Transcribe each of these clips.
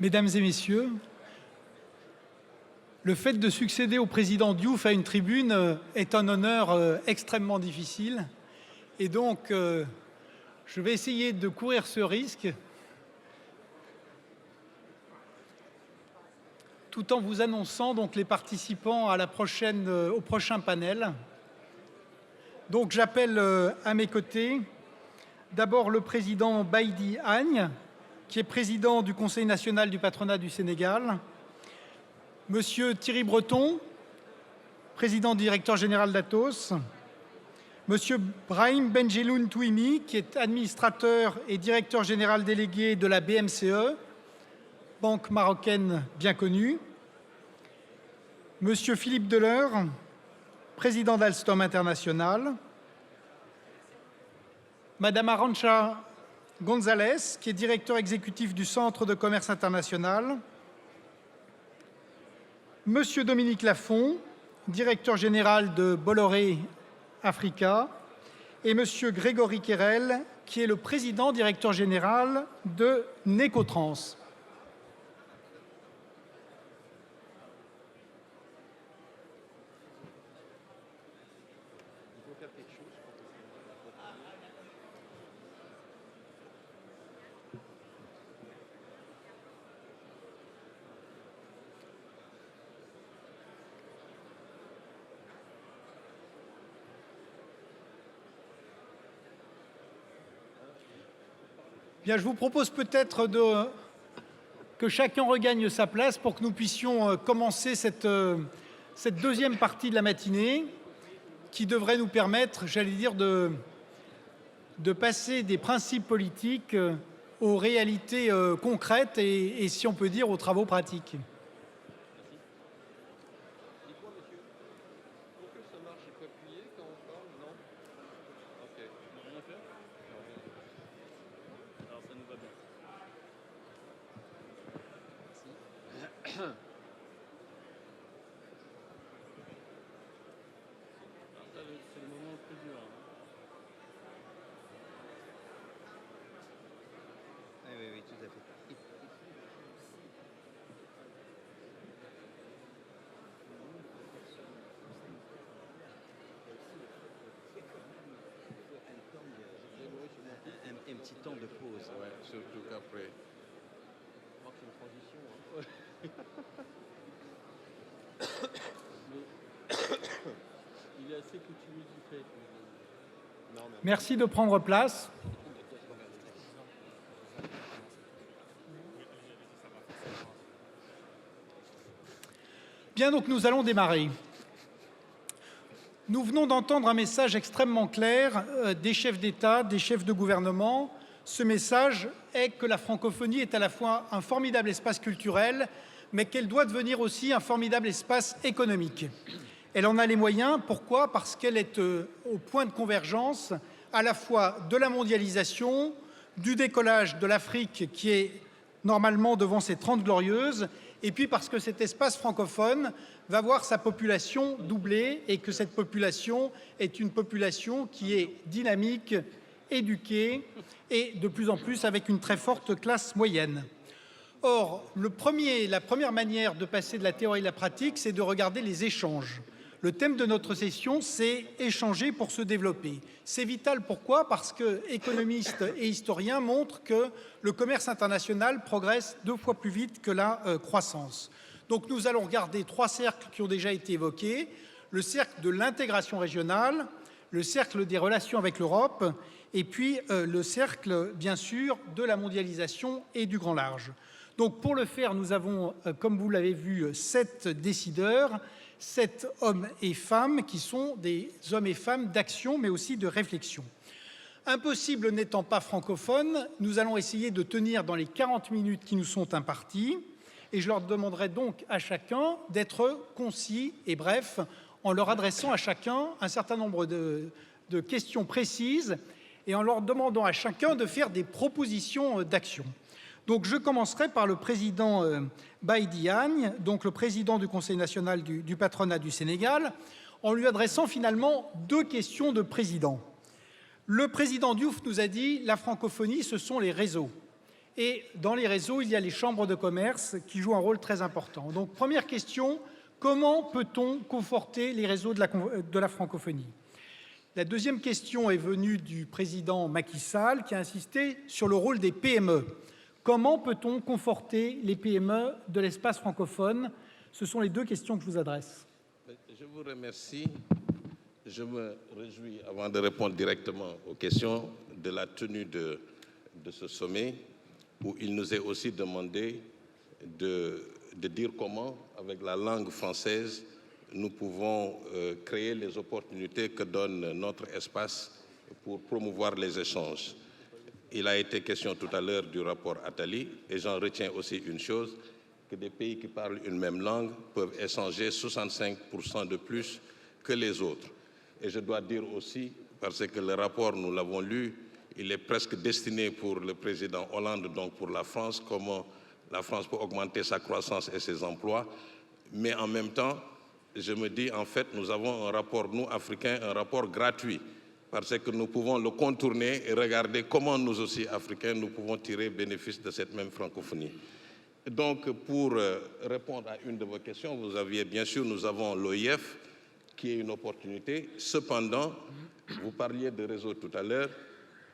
Mesdames et messieurs, le fait de succéder au président Diouf à une tribune est un honneur extrêmement difficile. Et donc, je vais essayer de courir ce risque tout en vous annonçant donc les participants à au prochain panel. Donc, j'appelle à mes côtés d'abord le président Baïdy Agne, qui est président du Conseil national du patronat du Sénégal, Monsieur Thierry Breton, président directeur général d'Atos, Monsieur Brahim Benjeloun Touimi, qui est administrateur et directeur général délégué de la BMCE, banque marocaine bien connue, Monsieur Philippe Deleur, président d'Alstom International, Madame Arantxa González, qui est directeur exécutif du Centre de commerce international, Monsieur Dominique Lafont, directeur général de Bolloré Africa, et Monsieur Grégory Quérel, qui est le président directeur général de Necotrans. Bien, je vous propose peut-être que chacun regagne sa place pour que nous puissions commencer cette deuxième partie de la matinée qui devrait nous permettre, j'allais dire, de passer des principes politiques aux réalités concrètes et, si on peut dire, aux travaux pratiques. Un petit temps de pause. Ouais, surtout qu'après. C'est une transition. Mais il est assez coutumier du fait. Merci de prendre place. Bien, donc nous allons démarrer. Nous venons d'entendre un message extrêmement clair des chefs d'État, des chefs de gouvernement. Ce message est que la francophonie est à la fois un formidable espace culturel, mais qu'elle doit devenir aussi un formidable espace économique. Elle en a les moyens. Pourquoi? Parce qu'elle est au point de convergence à la fois de la mondialisation, du décollage de l'Afrique qui est normalement devant ses 30 glorieuses, et puis parce que cet espace francophone va voir sa population doubler et que cette population est une population qui est dynamique, éduquée et de plus en plus avec une très forte classe moyenne. Or, la première manière de passer de la théorie à la pratique, c'est de regarder les échanges. Le thème de notre session, c'est échanger pour se développer. C'est vital. Pourquoi? Parce que économistes et historiens montrent que le commerce international progresse 2 fois plus vite que la croissance. Donc nous allons regarder 3 cercles qui ont déjà été évoqués. Le cercle de l'intégration régionale, le cercle des relations avec l'Europe et puis le cercle, bien sûr, de la mondialisation et du grand large. Donc pour le faire, nous avons, comme vous l'avez vu, 7 décideurs, 7 hommes et femmes qui sont des hommes et femmes d'action, mais aussi de réflexion. Impossible n'étant pas francophone, nous allons essayer de tenir dans les 40 minutes qui nous sont imparties. Et je leur demanderai donc à chacun d'être concis et bref, en leur adressant à chacun un certain nombre de questions précises et en leur demandant à chacun de faire des propositions d'action. Donc je commencerai par le président Baïdy Agne, donc le président du Conseil national du patronat du Sénégal, en lui adressant finalement 2 questions de président. Le président Diouf nous a dit « la francophonie, ce sont les réseaux ». Et dans les réseaux, il y a les chambres de commerce qui jouent un rôle très important. Donc, première question, comment peut-on conforter les réseaux de la francophonie? La deuxième question est venue du président Macky Sall qui a insisté sur le rôle des PME. Comment peut-on conforter les PME de l'espace francophone? Ce sont les deux questions que je vous adresse. Je vous remercie. Je me réjouis, avant de répondre directement aux questions, de la tenue de ce sommet, où il nous est aussi demandé de dire comment, avec la langue française, nous pouvons créer les opportunités que donne notre espace pour promouvoir les échanges. Il a été question tout à l'heure du rapport Attali, et j'en retiens aussi une chose, que des pays qui parlent une même langue peuvent échanger 65% de plus que les autres. Et je dois dire aussi, parce que le rapport, nous l'avons lu, il est presque destiné pour le président Hollande, donc pour la France, comment la France peut augmenter sa croissance et ses emplois. Mais en même temps, je me dis, en fait, nous avons un rapport, nous, Africains, un rapport gratuit, parce que nous pouvons le contourner et regarder comment nous aussi, Africains, nous pouvons tirer bénéfice de cette même francophonie. Donc, pour répondre à une de vos questions, vous aviez, bien sûr, nous avons l'OIF, qui est une opportunité. Cependant, vous parliez de réseau tout à l'heure,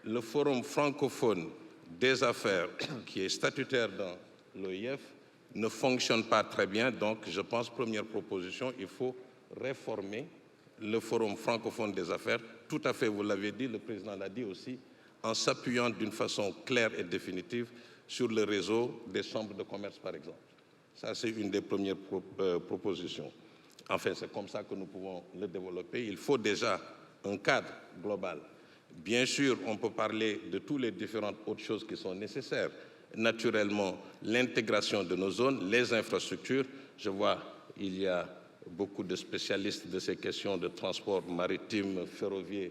le Forum francophone des affaires, qui est statutaire dans l'OIF, ne fonctionne pas très bien. Donc, je pense, première proposition, il faut réformer le Forum francophone des affaires. Tout à fait, vous l'avez dit, le président l'a dit aussi, en s'appuyant d'une façon claire et définitive sur le réseau des chambres de commerce, par exemple. Ça, c'est une des premières propositions. Enfin, c'est comme ça que nous pouvons le développer. Il faut déjà un cadre global. Bien sûr, on peut parler de toutes les différentes autres choses qui sont nécessaires. Naturellement, l'intégration de nos zones, les infrastructures. Je vois, il y a beaucoup de spécialistes de ces questions de transport maritime, ferroviaire,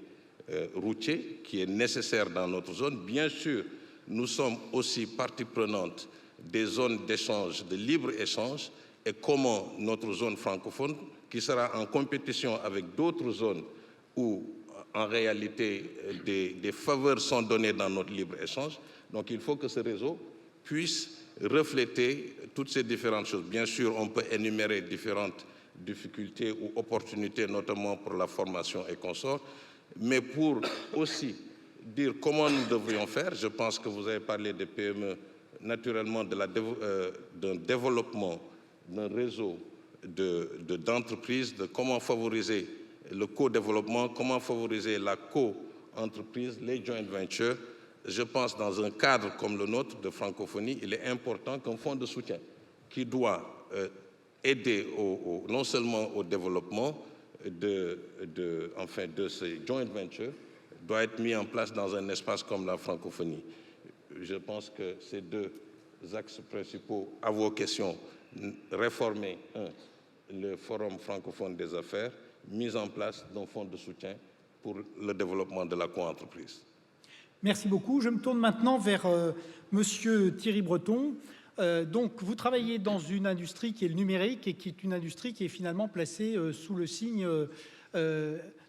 routier, qui est nécessaire dans notre zone. Bien sûr, nous sommes aussi partie prenante des zones d'échange, de libre-échange, et comment notre zone francophone, qui sera en compétition avec d'autres zones où, en réalité, des faveurs sont données dans notre libre-échange. Donc, il faut que ce réseau puisse refléter toutes ces différentes choses. Bien sûr, on peut énumérer différentes difficultés ou opportunités, notamment pour la formation et consorts, mais pour aussi dire comment nous devrions faire, je pense que vous avez parlé des PME, naturellement d'un développement d'un réseau d'entreprises, de comment favoriser le co-développement, comment favoriser la co-entreprise, les joint ventures. Je pense dans un cadre comme le nôtre de francophonie, il est important qu'un fonds de soutien qui doit aider non seulement au développement de ces joint ventures doit être mis en place dans un espace comme la francophonie. Je pense que ces deux axes principaux à vos questions, réformer, le Forum francophone des affaires, mise en place d'un fonds de soutien pour le développement de la co-entreprise. Merci beaucoup. Je me tourne maintenant vers Monsieur Thierry Breton. Donc, vous travaillez dans une industrie qui est le numérique et qui est une industrie qui est finalement placée sous le signe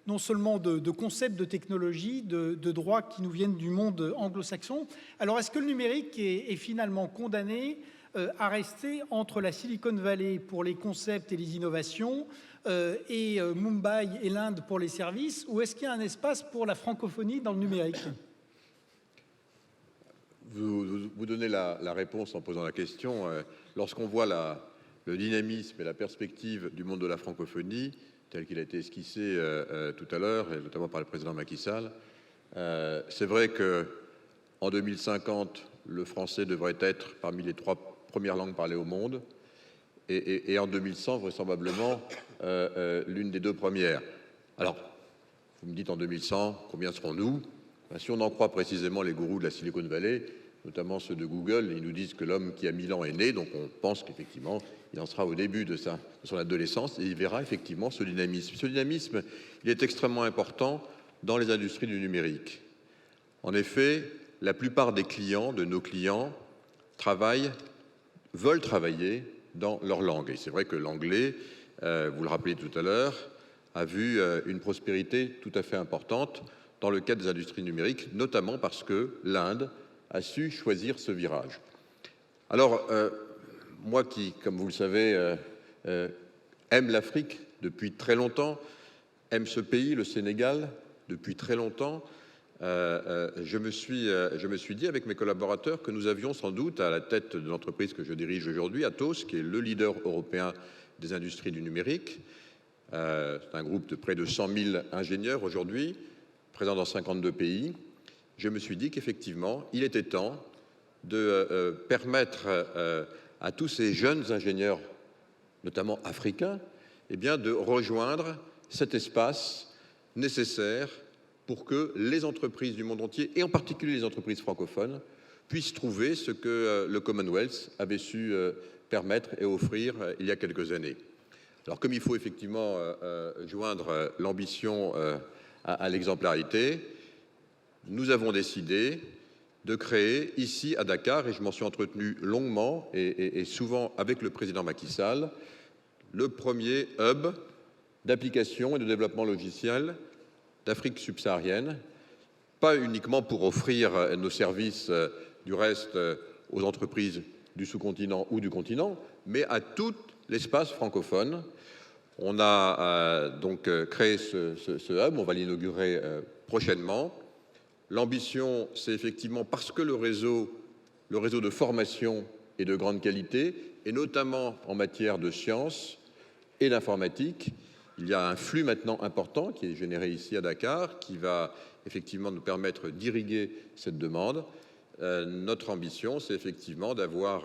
non seulement de concepts de technologie, de droits qui nous viennent du monde anglo-saxon. Alors, est-ce que le numérique est finalement condamné à rester entre la Silicon Valley pour les concepts et les innovations et Mumbai et l'Inde pour les services, ou est-ce qu'il y a un espace pour la francophonie dans le numérique? Vous donnez la réponse en posant la question. Lorsqu'on voit le dynamisme et la perspective du monde de la francophonie, tel qu'il a été esquissé tout à l'heure, et notamment par le président Macky Sall, c'est vrai qu'en 2050, le français devrait être parmi les 3 premières langues parlées au monde, et en 2100, vraisemblablement, l'une des 2 premières. Alors, vous me dites en 2100, combien serons-nous? Si on en croit précisément les gourous de la Silicon Valley, notamment ceux de Google, ils nous disent que l'homme qui a 1000 ans est né, donc on pense qu'effectivement, il en sera au début de son adolescence, et il verra effectivement ce dynamisme. Ce dynamisme, il est extrêmement important dans les industries du numérique. En effet, la plupart des clients, de nos clients, veulent travailler dans leur langue. Et c'est vrai que l'anglais, vous le rappelez tout à l'heure, a vu une prospérité tout à fait importante dans le cadre des industries numériques, notamment parce que l'Inde a su choisir ce virage. Alors, moi qui, comme vous le savez, aime l'Afrique depuis très longtemps, aime ce pays, le Sénégal, depuis très longtemps, je me suis dit avec mes collaborateurs que nous avions sans doute à la tête de l'entreprise que je dirige aujourd'hui, Atos, qui est le leader européen des industries du numérique. C'est un groupe de près de 100 000 ingénieurs aujourd'hui, présents dans 52 pays. Je me suis dit qu'effectivement, il était temps de permettre à tous ces jeunes ingénieurs, notamment africains, eh bien, de rejoindre cet espace nécessaire pour que les entreprises du monde entier, et en particulier les entreprises francophones, puissent trouver ce que le Commonwealth avait su permettre et offrir il y a quelques années. Alors, comme il faut effectivement joindre l'ambition à l'exemplarité, nous avons décidé de créer ici à Dakar, et je m'en suis entretenu longuement et souvent avec le président Macky Sall, le premier hub d'application et de développement logiciel d'Afrique subsaharienne, pas uniquement pour offrir nos services du reste aux entreprises du sous-continent ou du continent, mais à tout l'espace francophone. On a donc créé ce hub, on va l'inaugurer prochainement. L'ambition, c'est effectivement parce que le réseau de formation est de grande qualité, et notamment en matière de sciences et d'informatique. Il y a un flux maintenant important qui est généré ici à Dakar, qui va effectivement nous permettre d'irriguer cette demande. Notre ambition, c'est effectivement d'avoir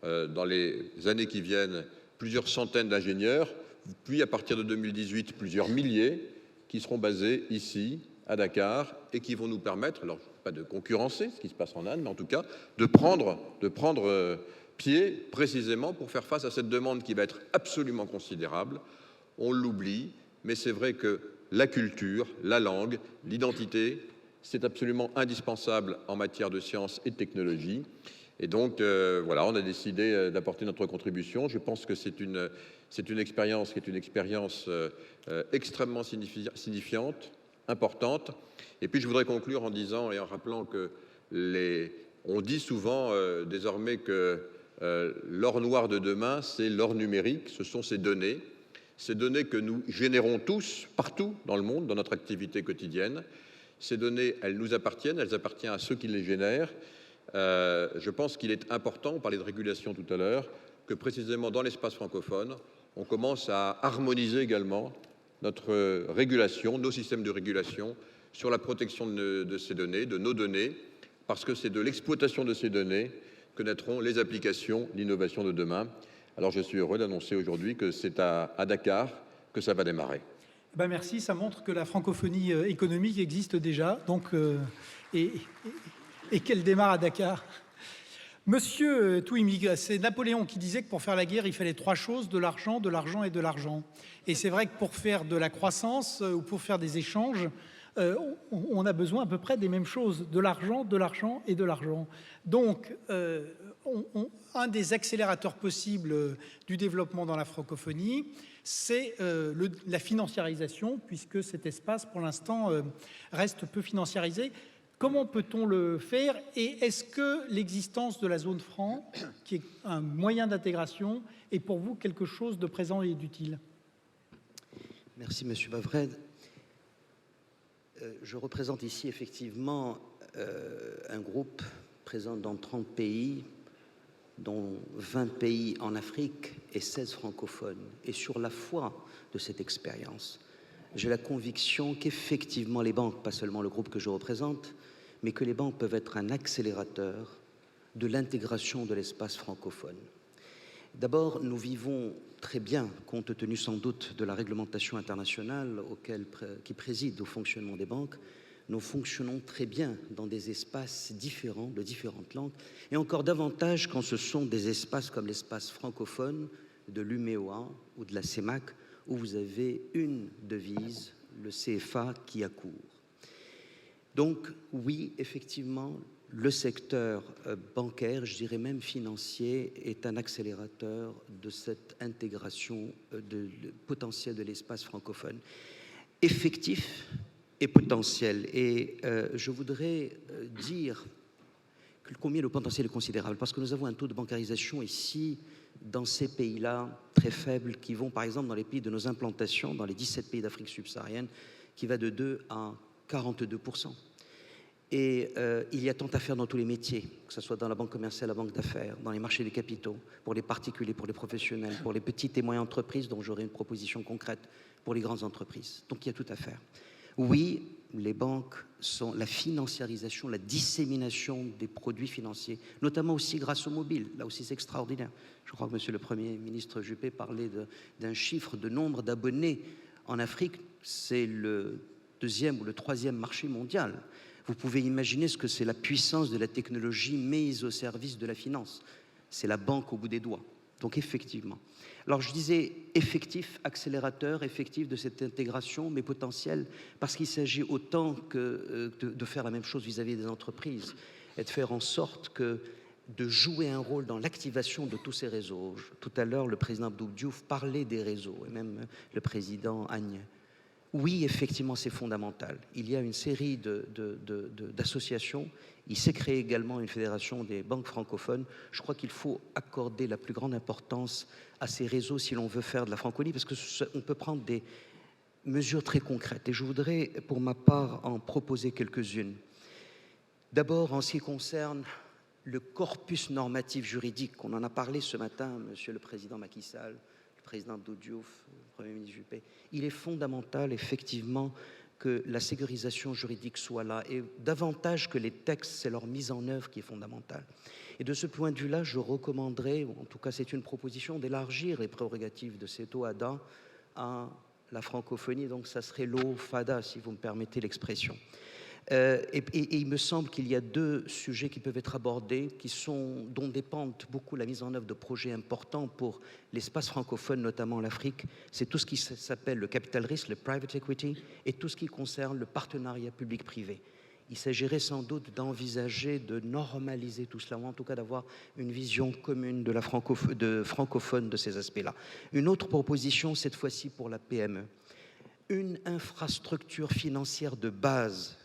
dans les années qui viennent plusieurs centaines d'ingénieurs, puis à partir de 2018, plusieurs milliers qui seront basés ici, à Dakar, et qui vont nous permettre, alors pas de concurrencer ce qui se passe en Inde, mais en tout cas de prendre pied précisément pour faire face à cette demande qui va être absolument considérable. On l'oublie, mais c'est vrai que la culture, la langue, l'identité, c'est absolument indispensable en matière de sciences et de technologie. Et donc, voilà, on a décidé d'apporter notre contribution. Je pense que c'est une expérience qui est une expérience extrêmement signifiante, importante. Et puis, je voudrais conclure en disant et en rappelant que on dit souvent désormais que l'or noir de demain, c'est l'or numérique, ce sont ces données que nous générons tous, partout dans le monde, dans notre activité quotidienne. Ces données, elles nous appartiennent, elles appartiennent à ceux qui les génèrent. Je pense qu'il est important, on parlait de régulation tout à l'heure, que précisément dans l'espace francophone, on commence à harmoniser également notre régulation, nos systèmes de régulation sur la protection de ces données, de nos données, parce que c'est de l'exploitation de ces données que naîtront les applications, l'innovation de demain. Alors je suis heureux d'annoncer aujourd'hui que c'est à Dakar que ça va démarrer. Ben merci, ça montre que la francophonie économique existe déjà, donc, et qu'elle démarre à Dakar. Monsieur Touimi, c'est Napoléon qui disait que pour faire la guerre, il fallait 3 choses, de l'argent, de l'argent et de l'argent. Et c'est vrai que pour faire de la croissance ou pour faire des échanges, on a besoin à peu près des mêmes choses, de l'argent et de l'argent. Donc, un des accélérateurs possibles du développement dans la francophonie, c'est la financiarisation, puisque cet espace, pour l'instant, reste peu financiarisé. Comment peut-on le faire? Et est-ce que l'existence de la zone franc, qui est un moyen d'intégration, est pour vous quelque chose de présent et d'utile? Merci, Monsieur Bavred. Je représente ici effectivement un groupe présent dans 30 pays, dont 20 pays en Afrique et 16 francophones. Et sur la foi de cette expérience, j'ai la conviction qu'effectivement les banques, pas seulement le groupe que je représente, mais que les banques peuvent être un accélérateur de l'intégration de l'espace francophone. D'abord, nous vivons très bien, compte tenu sans doute de la réglementation internationale qui préside au fonctionnement des banques, nous fonctionnons très bien dans des espaces différents, de différentes langues, et encore davantage quand ce sont des espaces comme l'espace francophone de l'UMEOA ou de la CEMAC, où vous avez une devise, le CFA, qui accourt. Donc, oui, effectivement, le secteur bancaire, je dirais même financier, est un accélérateur de cette intégration potentielle de l'espace francophone. Effectif et potentiel. Et je voudrais dire combien le potentiel est considérable. Parce que nous avons un taux de bancarisation ici, dans ces pays-là, très faible, qui vont, par exemple, dans les pays de nos implantations, dans les 17 pays d'Afrique subsaharienne, qui va de 2 à 42%. Et il y a tant à faire dans tous les métiers, que ce soit dans la banque commerciale, la banque d'affaires, dans les marchés des capitaux, pour les particuliers, pour les professionnels, pour les petites et moyennes entreprises, dont j'aurai une proposition concrète pour les grandes entreprises. Donc il y a tout à faire. Oui, les banques sont la financiarisation, la dissémination des produits financiers, notamment aussi grâce au mobile. Là aussi, c'est extraordinaire. Je crois que Monsieur le Premier ministre Juppé parlait d'un chiffre de nombre d'abonnés en Afrique. C'est le 2e ou le 3e marché mondial. Vous pouvez imaginer ce que c'est la puissance de la technologie mise au service de la finance. C'est la banque au bout des doigts. Donc effectivement. Alors je disais effectif, accélérateur, effectif de cette intégration, mais potentiel, parce qu'il s'agit autant que de faire la même chose vis-à-vis des entreprises et de faire en sorte de jouer un rôle dans l'activation de tous ces réseaux. Tout à l'heure, le président Abdou Diouf parlait des réseaux, et même le président Agne. Oui, effectivement, c'est fondamental. Il y a une série d'associations. Il s'est créé également une fédération des banques francophones. Je crois qu'il faut accorder la plus grande importance à ces réseaux si l'on veut faire de la francophonie, parce qu'on peut prendre des mesures très concrètes. Et je voudrais, pour ma part, en proposer quelques-unes. D'abord, en ce qui concerne le corpus normatif juridique, on en a parlé ce matin, Monsieur le Président Macky Sall, le Président Abdou Diouf, le Premier ministre Juppé. Il est fondamental, effectivement, que la sécurisation juridique soit là, et davantage que les textes, c'est leur mise en œuvre qui est fondamentale. Et de ce point de vue-là, je recommanderais, ou en tout cas c'est une proposition, d'élargir les prérogatives de cette OADA à la francophonie, donc ça serait l'OFADA, si vous me permettez l'expression. Et il me semble qu'il y a 2 sujets qui peuvent être abordés, dont dépendent beaucoup la mise en œuvre de projets importants pour l'espace francophone, notamment l'Afrique. C'est tout ce qui s'appelle le capital risque, le private equity, et tout ce qui concerne le partenariat public-privé. Il s'agirait sans doute d'envisager de normaliser tout cela, ou en tout cas d'avoir une vision commune de francophone de ces aspects-là. Une autre proposition, cette fois-ci pour la PME. Une infrastructure financière de base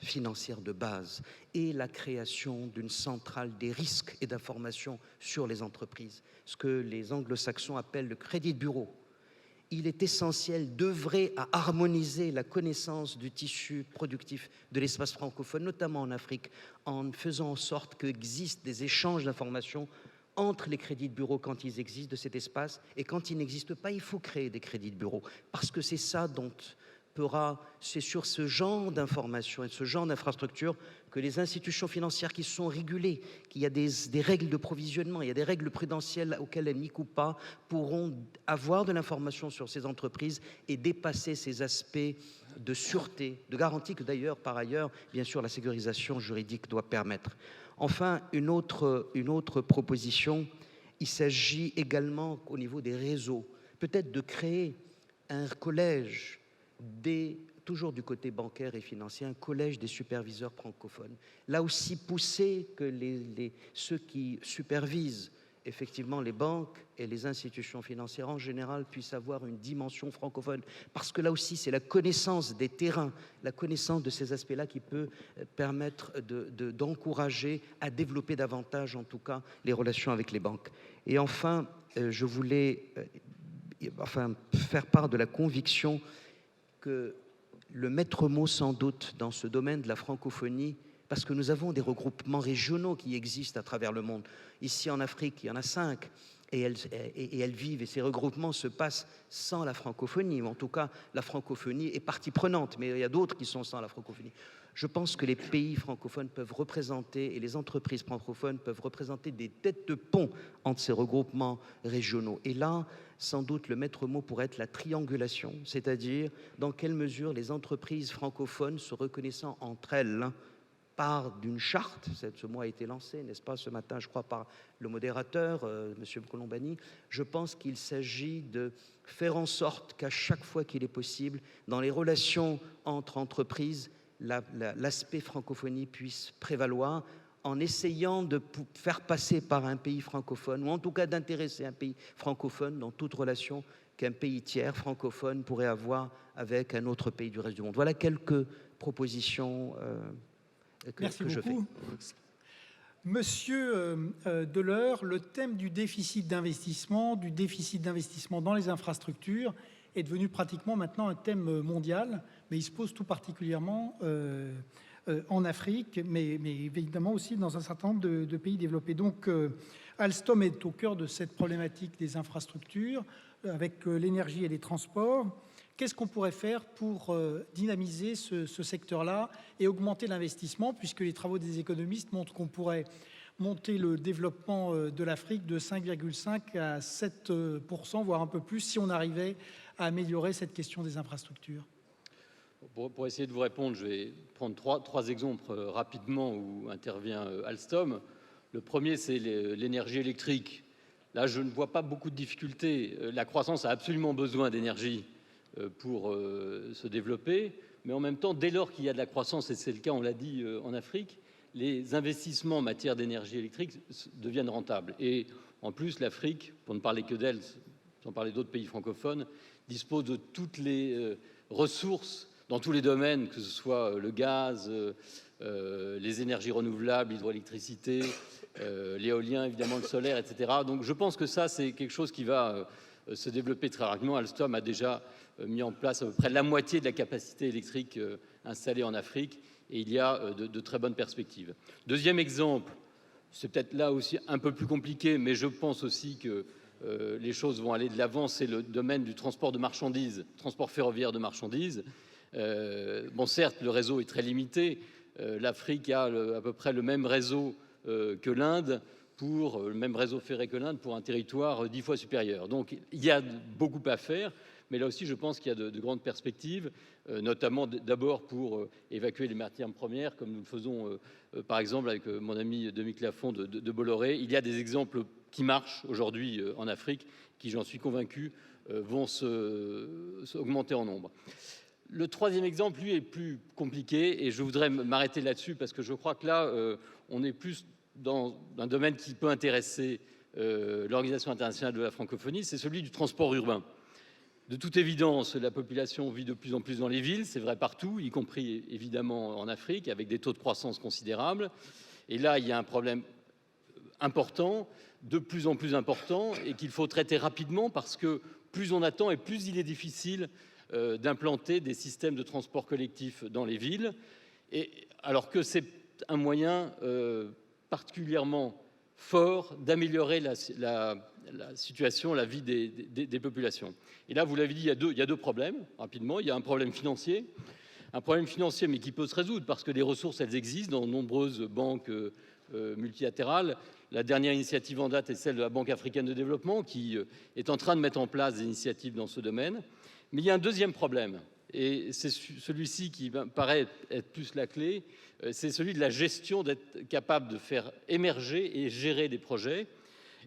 et la création d'une centrale des risques et d'information sur les entreprises, ce que les anglo-saxons appellent le credit bureau. Il est essentiel d'œuvrer à harmoniser la connaissance du tissu productif de l'espace francophone, notamment en Afrique, en faisant en sorte qu'existent des échanges d'informations entre les crédits de bureau quand ils existent de cet espace, et quand ils n'existent pas, il faut créer des crédits de bureau, parce que c'est ça dont c'est sur ce genre d'informations et ce genre d'infrastructures que les institutions financières qui sont régulées, qu'il y a des règles de provisionnement, il y a des règles prudentielles auxquelles elles n'y coupent pas, pourront avoir de l'information sur ces entreprises et dépasser ces aspects de sûreté, de garantie que d'ailleurs, par ailleurs, bien sûr, la sécurisation juridique doit permettre. Enfin, une autre proposition, il s'agit également au niveau des réseaux, peut-être de créer un collège toujours du côté bancaire et financier, un collège des superviseurs francophones. Là aussi, pousser que ceux qui supervisent effectivement les banques et les institutions financières en général puissent avoir une dimension francophone. Parce que là aussi, c'est la connaissance des terrains, la connaissance de ces aspects-là qui peut permettre d'encourager à développer davantage, en tout cas, les relations avec les banques. Et enfin, je voulais faire part de la conviction que le maître mot sans doute dans ce domaine de la francophonie, parce que nous avons des regroupements régionaux qui existent à travers le monde. Ici en Afrique, il y en a 5 et elles vivent, et ces regroupements se passent sans la francophonie, ou en tout cas la francophonie est partie prenante, mais il y a d'autres qui sont sans la francophonie. Je pense que les pays francophones peuvent représenter, et les entreprises francophones peuvent représenter des têtes de pont entre ces regroupements régionaux. Et là, sans doute, le maître mot pourrait être la triangulation, c'est-à-dire dans quelle mesure les entreprises francophones se reconnaissant entre elles par d'une charte, ce mot a été lancé, n'est-ce pas, ce matin, je crois, par le modérateur, M. Colombani. Je pense qu'il s'agit de faire en sorte qu'à chaque fois qu'il est possible, dans les relations entre entreprises, l'aspect francophonie puisse prévaloir, en essayant de faire passer par un pays francophone, ou en tout cas d'intéresser un pays francophone dans toute relation qu'un pays tiers francophone pourrait avoir avec un autre pays du reste du monde. Voilà quelques propositions que je fais. Monsieur Deleurs, le thème du déficit d'investissement dans les infrastructures est devenu pratiquement maintenant un thème mondial, mais il se pose tout particulièrement en Afrique, mais évidemment aussi dans un certain nombre de pays développés. Donc Alstom est au cœur de cette problématique des infrastructures, avec l'énergie et les transports. Qu'est-ce qu'on pourrait faire pour dynamiser ce secteur-là et augmenter l'investissement, puisque les travaux des économistes montrent qu'on pourrait monter le développement de l'Afrique de 5,5 à 7%, voire un peu plus, si on arrivait à améliorer cette question des infrastructures? Pour essayer de vous répondre, je vais prendre trois exemples rapidement où intervient Alstom. Le premier, c'est l'énergie électrique. Là, je ne vois pas beaucoup de difficultés. La croissance a absolument besoin d'énergie pour se développer, mais en même temps, dès lors qu'il y a de la croissance, et c'est le cas, on l'a dit, en Afrique, les investissements en matière d'énergie électrique deviennent rentables. Et en plus, l'Afrique, pour ne parler que d'elle, sans parler d'autres pays francophones, dispose de toutes les ressources dans tous les domaines, que ce soit le gaz, les énergies renouvelables, l'hydroélectricité, l'éolien, évidemment le solaire, etc. Donc je pense que ça, c'est quelque chose qui va se développer très rapidement. Alstom a déjà mis en place à peu près la moitié de la capacité électrique installée en Afrique, et il y a de très bonnes perspectives. Deuxième exemple, c'est peut-être là aussi un peu plus compliqué, mais je pense aussi que les choses vont aller de l'avant, c'est le domaine du transport de marchandises, transport ferroviaire de marchandises. Bon, certes, le réseau est très limité. L'Afrique a à peu près le même réseau que l'Inde, le même réseau ferré que l'Inde, pour un territoire 10 fois supérieur. Donc, il y a beaucoup à faire, mais là aussi, je pense qu'il y a de grandes perspectives, notamment d'abord pour évacuer les matières premières, comme nous le faisons, par exemple, avec mon ami Dominique Lafond de Bolloré. Il y a des exemples qui marchent aujourd'hui en Afrique, qui, j'en suis convaincu, vont augmenter en nombre. Le troisième exemple, lui, est plus compliqué, et je voudrais m'arrêter là-dessus parce que je crois que là, on est plus dans un domaine qui peut intéresser l'Organisation internationale de la francophonie, c'est celui du transport urbain. De toute évidence, la population vit de plus en plus dans les villes, c'est vrai partout, y compris évidemment en Afrique, avec des taux de croissance considérables. Et là, il y a un problème important, de plus en plus important, et qu'il faut traiter rapidement parce que plus on attend et plus il est difficile d'implanter des systèmes de transport collectif dans les villes, et alors que c'est un moyen particulièrement fort d'améliorer la situation, la vie des populations. Et là, vous l'avez dit, il y a deux problèmes, rapidement. Il y a un problème financier, mais qui peut se résoudre parce que les ressources, elles existent dans de nombreuses banques multilatérales. La dernière initiative en date est celle de la Banque africaine de développement qui est en train de mettre en place des initiatives dans ce domaine. Mais il y a un deuxième problème, et c'est celui-ci qui paraît être plus la clé, c'est celui de la gestion, d'être capable de faire émerger et gérer des projets.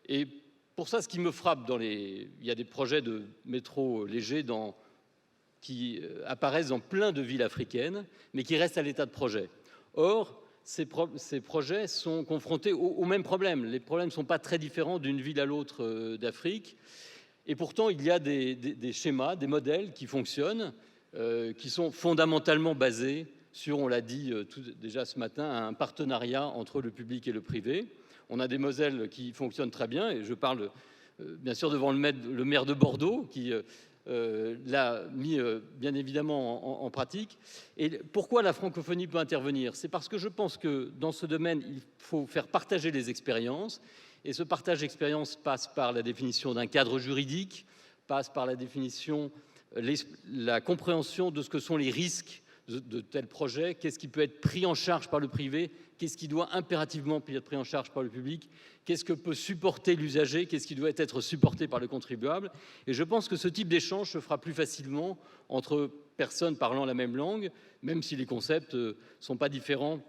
Et pour ça, ce qui me frappe, il y a des projets de métro léger qui apparaissent dans plein de villes africaines, mais qui restent à l'état de projet. Or, ces projets sont confrontés au même problème. Les problèmes ne sont pas très différents d'une ville à l'autre d'Afrique. Et pourtant, il y a des schémas, des modèles qui fonctionnent, qui sont fondamentalement basés sur, on l'a dit déjà ce matin, un partenariat entre le public et le privé. On a des modèles qui fonctionnent très bien, et je parle bien sûr devant le maire de Bordeaux, qui l'a mis bien évidemment en pratique. Et pourquoi la francophonie peut intervenir? C'est parce que je pense que dans ce domaine, il faut faire partager les expériences. Et ce partage d'expérience passe par la définition d'un cadre juridique, passe par la définition, la compréhension de ce que sont les risques de tels projets, qu'est-ce qui peut être pris en charge par le privé, qu'est-ce qui doit impérativement être pris en charge par le public, qu'est-ce que peut supporter l'usager, qu'est-ce qui doit être supporté par le contribuable. Et je pense que ce type d'échange se fera plus facilement entre personnes parlant la même langue, même si les concepts ne sont pas différents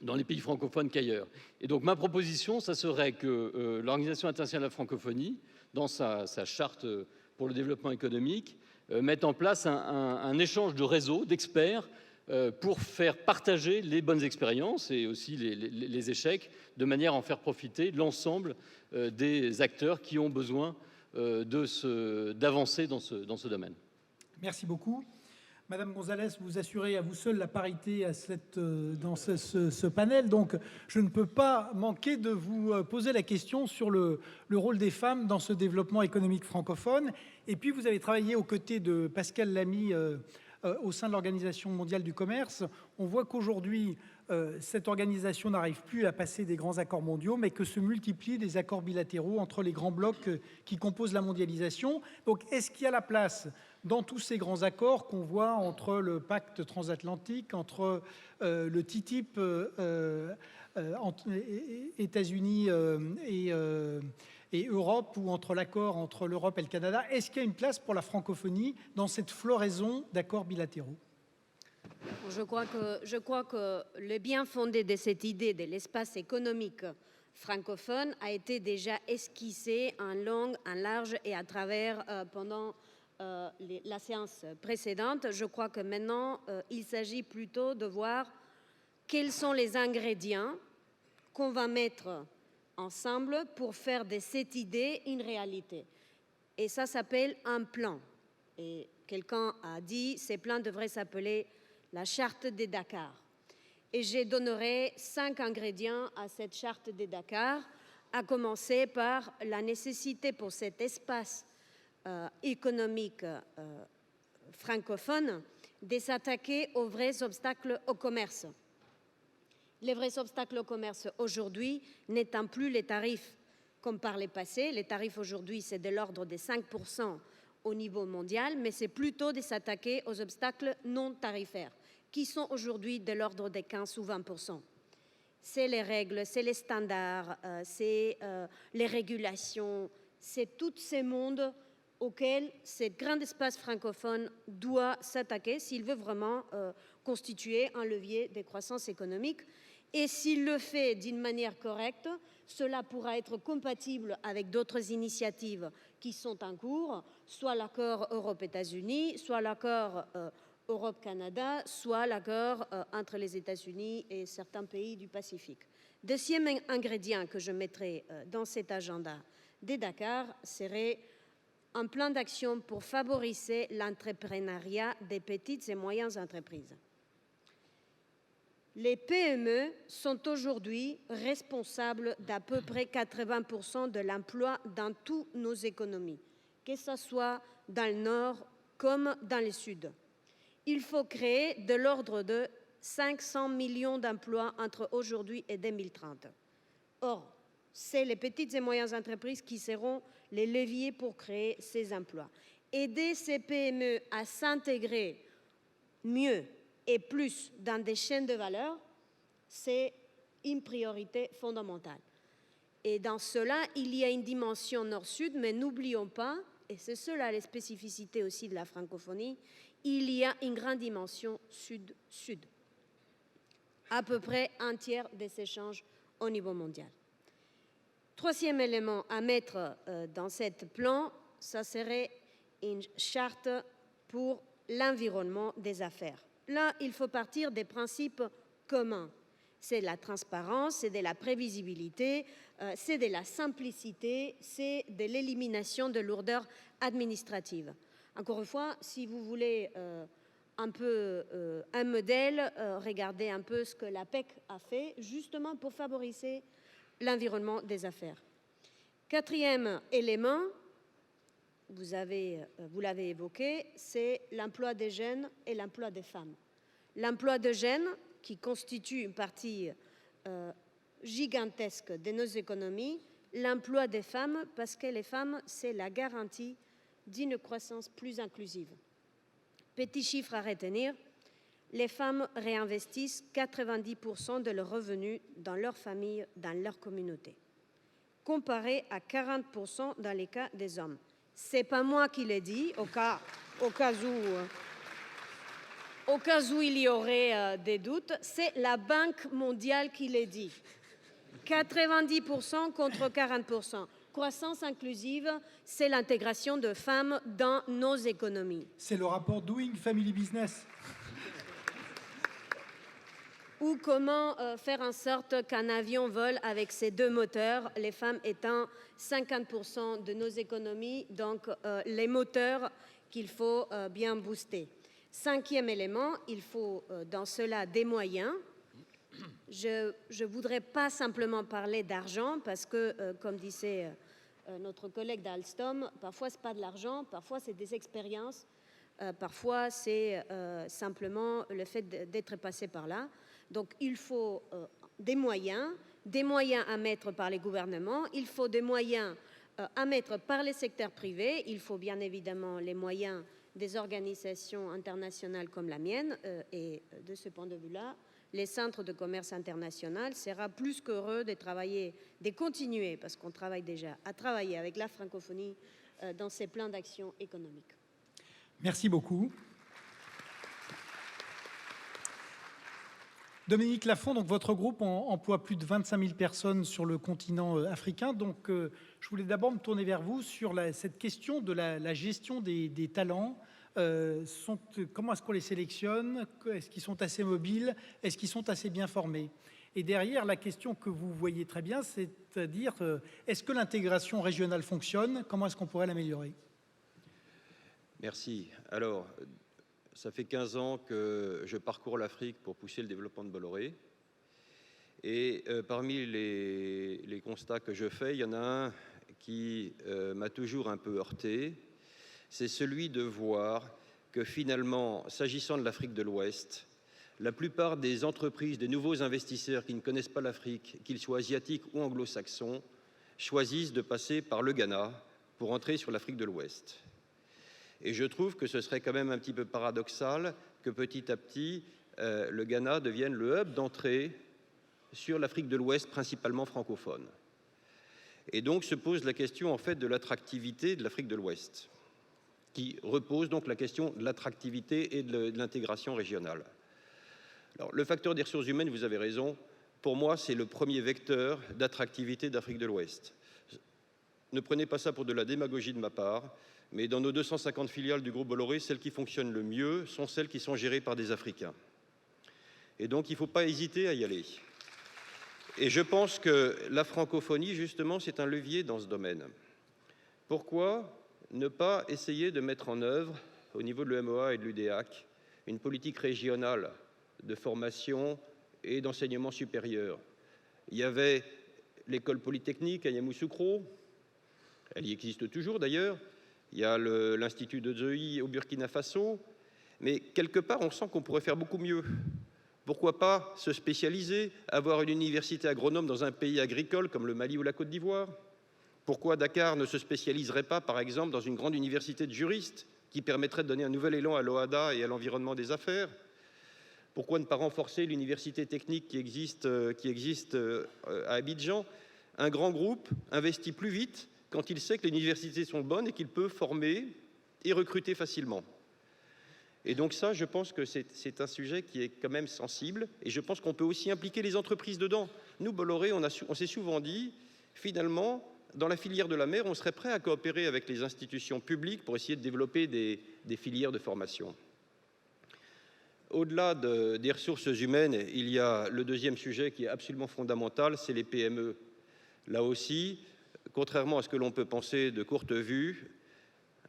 dans les pays francophones qu'ailleurs. Et donc ma proposition, ça serait que l'Organisation internationale de la francophonie, dans sa charte pour le développement économique, mette en place un échange de réseaux d'experts pour faire partager les bonnes expériences et aussi les échecs, de manière à en faire profiter l'ensemble des acteurs qui ont besoin d'avancer dans ce domaine. Merci beaucoup. Madame Gonzalez, vous assurez à vous seule la parité dans ce panel, donc je ne peux pas manquer de vous poser la question sur le rôle des femmes dans ce développement économique francophone. Et puis vous avez travaillé aux côtés de Pascal Lamy au sein de l'Organisation mondiale du commerce. On voit qu'aujourd'hui, cette organisation n'arrive plus à passer des grands accords mondiaux, mais que se multiplient des accords bilatéraux entre les grands blocs qui composent la mondialisation. Donc est-ce qu'il y a la place dans tous ces grands accords qu'on voit entre le pacte transatlantique, entre le TTIP, entre États-Unis et Europe, ou entre l'accord entre l'Europe et le Canada? Est-ce qu'il y a une place pour la francophonie dans cette floraison d'accords bilatéraux? Je crois que le bien fondé de cette idée de l'espace économique francophone a été déjà esquissé en long, en large et à travers pendant la séance précédente. Je crois que maintenant, il s'agit plutôt de voir quels sont les ingrédients qu'on va mettre ensemble pour faire de cette idée une réalité. Et ça s'appelle un plan. Et quelqu'un a dit, ces plans devraient s'appeler la charte de Dakar. Et je donnerai 5 ingrédients à cette charte de Dakar, à commencer par la nécessité pour cet espace économique francophone de s'attaquer aux vrais obstacles au commerce. Les vrais obstacles au commerce aujourd'hui n'étant plus les tarifs comme par le passé. Les tarifs aujourd'hui, c'est de l'ordre de 5% au niveau mondial, mais c'est plutôt de s'attaquer aux obstacles non tarifaires, qui sont aujourd'hui de l'ordre de 15 ou 20%. C'est les règles, c'est les standards, c'est les régulations, c'est tous ces mondes auquel ce grand espace francophone doit s'attaquer s'il veut vraiment constituer un levier de croissance économique. Et s'il le fait d'une manière correcte, cela pourra être compatible avec d'autres initiatives qui sont en cours, soit l'accord Europe-États-Unis, soit l'accord Europe-Canada, soit l'accord entre les États-Unis et certains pays du Pacifique. Deuxième ingrédient que je mettrai dans cet agenda de Dakar serait un plan d'action pour favoriser l'entrepreneuriat des petites et moyennes entreprises. Les PME sont aujourd'hui responsables d'à peu près 80% de l'emploi dans toutes nos économies, que ce soit dans le Nord comme dans le Sud. Il faut créer de l'ordre de 500 millions d'emplois entre aujourd'hui et 2030. Or, c'est les petites et moyennes entreprises qui seront les leviers pour créer ces emplois. Aider ces PME à s'intégrer mieux et plus dans des chaînes de valeur, c'est une priorité fondamentale. Et dans cela, il y a une dimension nord-sud, mais n'oublions pas, et c'est cela la spécificité aussi de la francophonie, il y a une grande dimension sud-sud. À peu près un tiers des échanges au niveau mondial. Troisième élément à mettre dans ce plan, ça serait une charte pour l'environnement des affaires. Là, il faut partir des principes communs. C'est de la transparence, c'est de la prévisibilité, c'est de la simplicité, c'est de l'élimination de lourdeurs administratives. Encore une fois, si vous voulez un modèle, regardez un peu ce que l'APEC a fait justement pour favoriser l'environnement des affaires. Quatrième élément, vous l'avez évoqué, c'est l'emploi des jeunes et l'emploi des femmes. L'emploi de jeunes, qui constitue une partie gigantesque de nos économies, l'emploi des femmes, parce que les femmes, c'est la garantie d'une croissance plus inclusive. Petit chiffre à retenir, les femmes réinvestissent 90% de leurs revenus dans leur famille, dans leur communauté, comparé à 40% dans les cas des hommes. Ce n'est pas moi qui l'ai dit, au cas où il y aurait des doutes, c'est la Banque mondiale qui l'a dit. 90% contre 40%. Croissance inclusive, c'est l'intégration de femmes dans nos économies. C'est le rapport Doing Family Business. Ou comment faire en sorte qu'un avion vole avec ses 2 moteurs, les femmes étant 50% de nos économies, donc les moteurs qu'il faut bien booster. Cinquième élément, il faut dans cela des moyens. Je ne voudrais pas simplement parler d'argent parce que, comme disait notre collègue d'Alstom, parfois ce n'est pas de l'argent, parfois c'est des expériences, parfois c'est simplement le fait d'être passé par là. Donc il faut des moyens à mettre par les gouvernements, il faut des moyens à mettre par les secteurs privés, il faut bien évidemment les moyens des organisations internationales comme la mienne, et de ce point de vue-là, les centres de commerce international sera plus qu'heureux de continuer, parce qu'on travaille déjà, à travailler avec la francophonie dans ces plans d'action économique. Merci beaucoup. Dominique Lafond, donc votre groupe emploie plus de 25 000 personnes sur le continent africain. Donc, je voulais d'abord me tourner vers vous sur cette question de la gestion des talents. Comment est-ce qu'on les sélectionne? Est-ce qu'ils sont assez mobiles? Est-ce qu'ils sont assez bien formés? Et derrière, la question que vous voyez très bien, c'est-à-dire, est-ce que l'intégration régionale fonctionne? Comment est-ce qu'on pourrait l'améliorer? Merci. Alors, ça fait 15 ans que je parcours l'Afrique pour pousser le développement de Bolloré. Et parmi les constats que je fais, il y en a un qui m'a toujours un peu heurté. C'est celui de voir que finalement, s'agissant de l'Afrique de l'Ouest, la plupart des entreprises, des nouveaux investisseurs qui ne connaissent pas l'Afrique, qu'ils soient asiatiques ou anglo-saxons, choisissent de passer par le Ghana pour entrer sur l'Afrique de l'Ouest. Et je trouve que ce serait quand même un petit peu paradoxal que petit à petit, le Ghana devienne le hub d'entrée sur l'Afrique de l'Ouest, principalement francophone. Et donc se pose la question en fait de l'attractivité de l'Afrique de l'Ouest, qui repose donc la question de l'attractivité et de l'intégration régionale. Alors, le facteur des ressources humaines, vous avez raison, pour moi c'est le premier vecteur d'attractivité d'Afrique de l'Ouest. Ne prenez pas ça pour de la démagogie de ma part, mais dans nos 250 filiales du groupe Bolloré, celles qui fonctionnent le mieux sont celles qui sont gérées par des Africains. Et donc, il ne faut pas hésiter à y aller. Et je pense que la francophonie, justement, c'est un levier dans ce domaine. Pourquoi ne pas essayer de mettre en œuvre, au niveau de l'UMOA et de l'UDEAC, une politique régionale de formation et d'enseignement supérieur? Il y avait l'école polytechnique à Yamoussoukro, elle y existe toujours d'ailleurs. Il y a l'Institut de Zoi au Burkina Faso, mais quelque part, on sent qu'on pourrait faire beaucoup mieux. Pourquoi pas se spécialiser, avoir une université agronome dans un pays agricole comme le Mali ou la Côte d'Ivoire? Pourquoi Dakar ne se spécialiserait pas, par exemple, dans une grande université de juristes qui permettrait de donner un nouvel élan à l'OHADA et à l'environnement des affaires? Pourquoi ne pas renforcer l'université technique qui existe à Abidjan? Un grand groupe investit plus vite quand il sait que les universités sont bonnes et qu'il peut former et recruter facilement. Et donc ça, je pense que c'est un sujet qui est quand même sensible, et je pense qu'on peut aussi impliquer les entreprises dedans. Nous, Bolloré, on s'est souvent dit, finalement, dans la filière de la mer, on serait prêt à coopérer avec les institutions publiques pour essayer de développer des filières de formation. Au-delà des ressources humaines, il y a le deuxième sujet qui est absolument fondamental, c'est les PME. Là aussi, contrairement à ce que l'on peut penser de courte vue,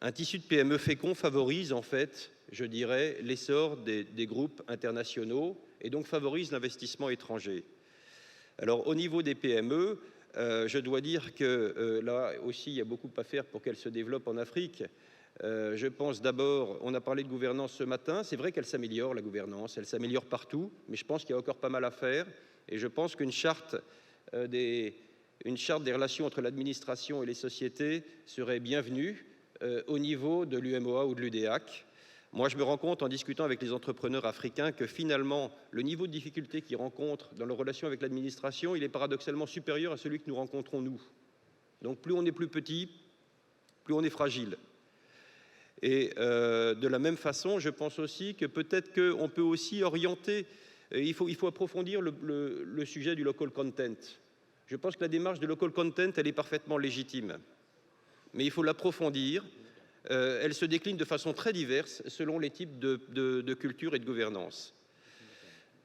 un tissu de PME fécond favorise en fait, je dirais, l'essor des groupes internationaux et donc favorise l'investissement étranger. Alors au niveau des PME, je dois dire que là aussi il y a beaucoup à faire pour qu'elles se développent en Afrique. Je pense d'abord, on a parlé de gouvernance ce matin, c'est vrai qu'elle s'améliore la gouvernance, elle s'améliore partout, mais je pense qu'il y a encore pas mal à faire et je pense qu'une charte des relations entre l'administration et les sociétés serait bienvenue au niveau de l'UMOA ou de l'UDEAC. Moi, je me rends compte en discutant avec les entrepreneurs africains que finalement, le niveau de difficulté qu'ils rencontrent dans leurs relations avec l'administration, il est paradoxalement supérieur à celui que nous rencontrons nous. Donc plus on est plus petit, plus on est fragile. Et de la même façon, je pense aussi que peut-être qu'on peut aussi orienter, il faut approfondir le sujet du local content. Je pense que la démarche de local content, elle est parfaitement légitime. Mais il faut l'approfondir. Elle se décline de façon très diverse selon les types de culture et de gouvernance.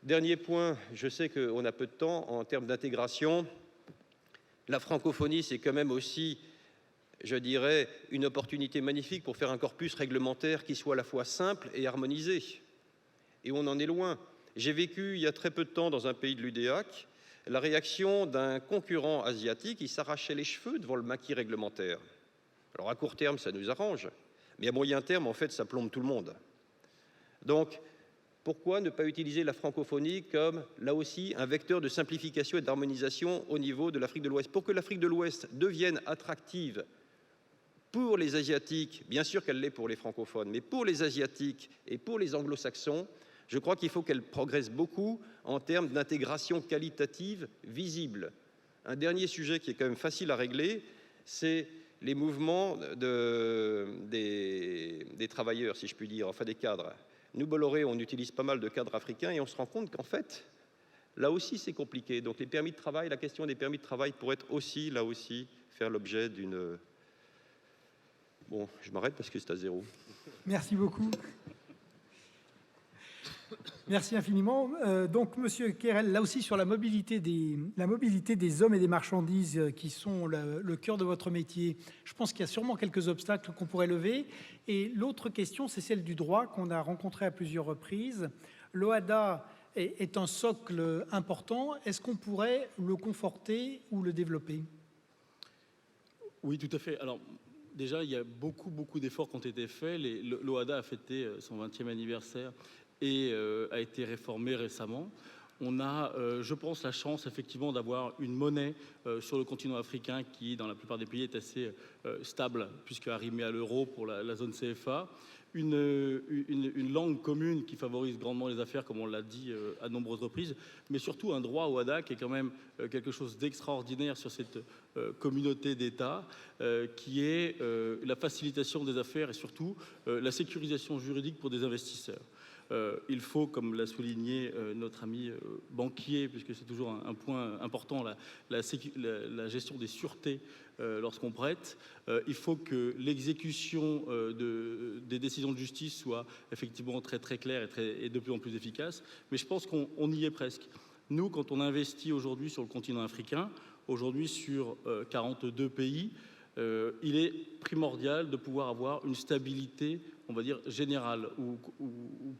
Dernier point, je sais qu'on a peu de temps en termes d'intégration. La francophonie, c'est quand même aussi je dirais, une opportunité magnifique pour faire un corpus réglementaire qui soit à la fois simple et harmonisé. Et on en est loin. J'ai vécu il y a très peu de temps dans un pays de l'UDEAC la réaction d'un concurrent asiatique qui s'arrachait les cheveux devant le maquis réglementaire. Alors à court terme, ça nous arrange, mais à moyen terme, en fait, ça plombe tout le monde. Donc, pourquoi ne pas utiliser la francophonie comme, là aussi, un vecteur de simplification et d'harmonisation au niveau de l'Afrique de l'Ouest? Pour que l'Afrique de l'Ouest devienne attractive pour les Asiatiques, bien sûr qu'elle l'est pour les francophones, mais pour les Asiatiques et pour les anglo-saxons, je crois qu'il faut qu'elle progresse beaucoup en termes d'intégration qualitative visible. Un dernier sujet qui est quand même facile à régler, c'est les mouvements des travailleurs, si je puis dire, enfin des cadres. Nous, Bolloré, on utilise pas mal de cadres africains et on se rend compte qu'en fait, là aussi, c'est compliqué. Donc les permis de travail, la question des permis de travail pourrait aussi, là aussi, faire l'objet d'une... Bon, je m'arrête parce que c'est à zéro. Merci beaucoup. Merci infiniment. Donc, Monsieur Quérel, là aussi sur la mobilité des hommes et des marchandises qui sont le cœur de votre métier, je pense qu'il y a sûrement quelques obstacles qu'on pourrait lever. Et l'autre question, c'est celle du droit qu'on a rencontré à plusieurs reprises. L'OHADA est un socle important. Est-ce qu'on pourrait le conforter ou le développer? Oui, tout à fait. Alors, déjà, il y a beaucoup d'efforts qui ont été faits. L'OHADA a fêté son 20e anniversaire et a été réformé récemment. On a, je pense, la chance effectivement d'avoir une monnaie sur le continent africain qui, dans la plupart des pays, est assez stable, puisque arrimée à l'euro pour la zone CFA. Une langue commune qui favorise grandement les affaires, comme on l'a dit à de nombreuses reprises, mais surtout un droit au OHADA qui est quand même quelque chose d'extraordinaire sur cette communauté d'États, qui est la facilitation des affaires et surtout la sécurisation juridique pour des investisseurs. Il faut, comme l'a souligné notre ami banquier, puisque c'est toujours un point important, la gestion des sûretés lorsqu'on prête, il faut que l'exécution des décisions de justice soit effectivement très claire et de plus en plus efficace. Mais je pense qu'on y est presque. Nous, quand on investit aujourd'hui sur le continent africain, aujourd'hui sur 42 pays, il est primordial de pouvoir avoir une stabilité, on va dire, générale ou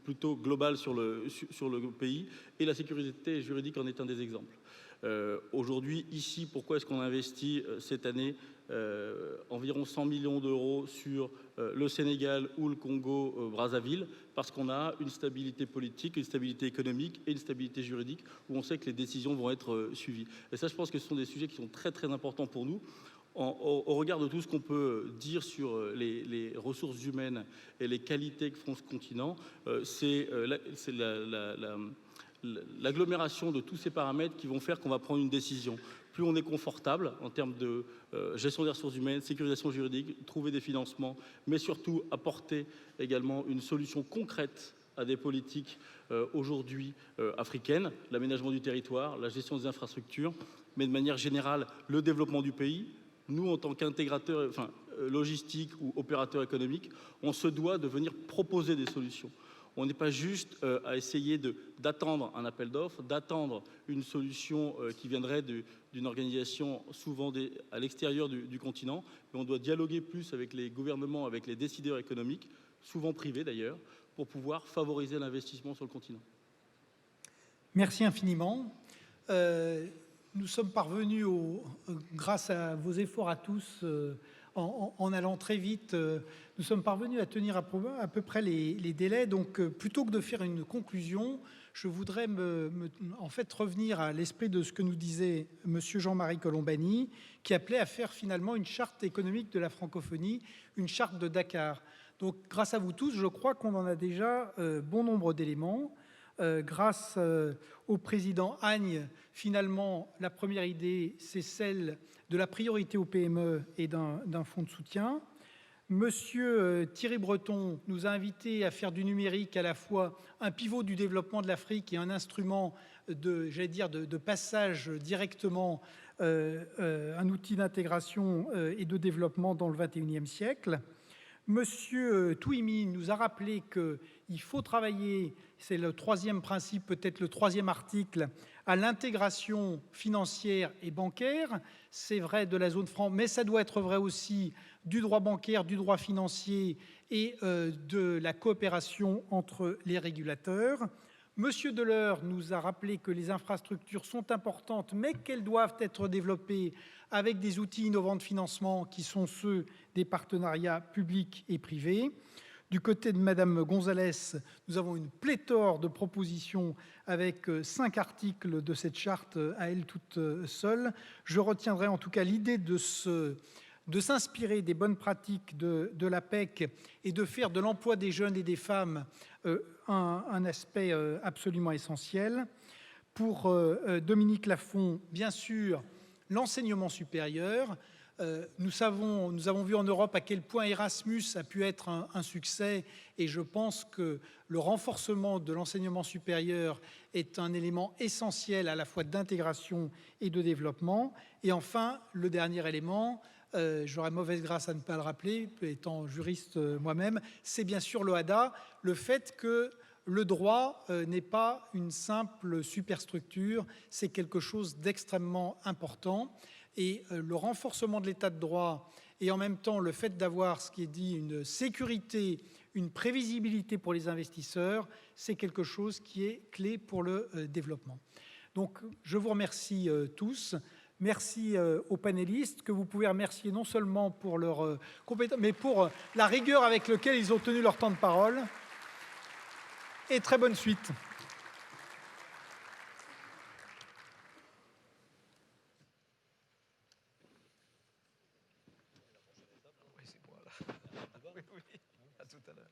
plutôt globale sur le pays, et la sécurité juridique en est un des exemples. Aujourd'hui, ici, pourquoi est-ce qu'on investit cette année environ 100 millions d'euros sur le Sénégal ou le Congo-Brazzaville? Parce qu'on a une stabilité politique, une stabilité économique et une stabilité juridique où on sait que les décisions vont être suivies. Et ça, je pense que ce sont des sujets qui sont très importants pour nous. Au regard de tout ce qu'on peut dire sur les ressources humaines et les qualités que font ce continent, c'est l'agglomération de tous ces paramètres qui vont faire qu'on va prendre une décision. Plus on est confortable en termes de gestion des ressources humaines, sécurisation juridique, trouver des financements, mais surtout apporter également une solution concrète à des politiques aujourd'hui africaines, l'aménagement du territoire, la gestion des infrastructures, mais de manière générale, le développement du pays. Nous, en tant qu'intégrateur, logistique ou opérateur économique, on se doit de venir proposer des solutions. On n'est pas juste à essayer d'attendre un appel d'offres, d'attendre une solution qui viendrait d'une organisation souvent à l'extérieur du continent, mais on doit dialoguer plus avec les gouvernements, avec les décideurs économiques, souvent privés d'ailleurs, pour pouvoir favoriser l'investissement sur le continent. Merci infiniment. Nous sommes parvenus, grâce à vos efforts à tous, en allant très vite, nous sommes parvenus à tenir à peu près les délais. Donc, plutôt que de faire une conclusion, je voudrais en fait revenir à l'esprit de ce que nous disait M. Jean-Marie Colombani, qui appelait à faire finalement une charte économique de la francophonie, une charte de Dakar. Donc, grâce à vous tous, je crois qu'on en a déjà bon nombre d'éléments. Grâce au président Agne, finalement, la première idée, c'est celle de la priorité aux PME et d'un fonds de soutien. Monsieur Thierry Breton nous a invités à faire du numérique à la fois un pivot du développement de l'Afrique et un instrument de passage directement, un outil d'intégration et de développement dans le XXIe siècle. Monsieur Touimi nous a rappelé qu'il faut travailler, c'est le troisième principe, peut-être le troisième article, à l'intégration financière et bancaire. C'est vrai de la zone franc, mais ça doit être vrai aussi du droit bancaire, du droit financier et de la coopération entre les régulateurs. Monsieur Deleurs nous a rappelé que les infrastructures sont importantes, mais qu'elles doivent être développées avec des outils innovants de financement qui sont ceux des partenariats publics et privés. Du côté de Madame Gonzalez, nous avons une pléthore de propositions avec 5 articles de cette charte à elle toute seule. Je retiendrai en tout cas l'idée de s'inspirer des bonnes pratiques de l'APEC et de faire de l'emploi des jeunes et des femmes un aspect absolument essentiel. Pour Dominique Lafont, bien sûr, l'enseignement supérieur. Nous avons vu en Europe à quel point Erasmus a pu être un succès et je pense que le renforcement de l'enseignement supérieur est un élément essentiel à la fois d'intégration et de développement. Et enfin, le dernier élément, j'aurais mauvaise grâce à ne pas le rappeler, étant juriste moi-même, c'est bien sûr l'OHADA, le fait que le droit n'est pas une simple superstructure, c'est quelque chose d'extrêmement important. Et le renforcement de l'état de droit et en même temps le fait d'avoir ce qui est dit une sécurité, une prévisibilité pour les investisseurs, c'est quelque chose qui est clé pour le développement. Donc je vous remercie tous. Merci aux panélistes que vous pouvez remercier non seulement pour leur compétence, mais pour la rigueur avec laquelle ils ont tenu leur temps de parole. Et très bonne suite. Oui, à tout à l'heure.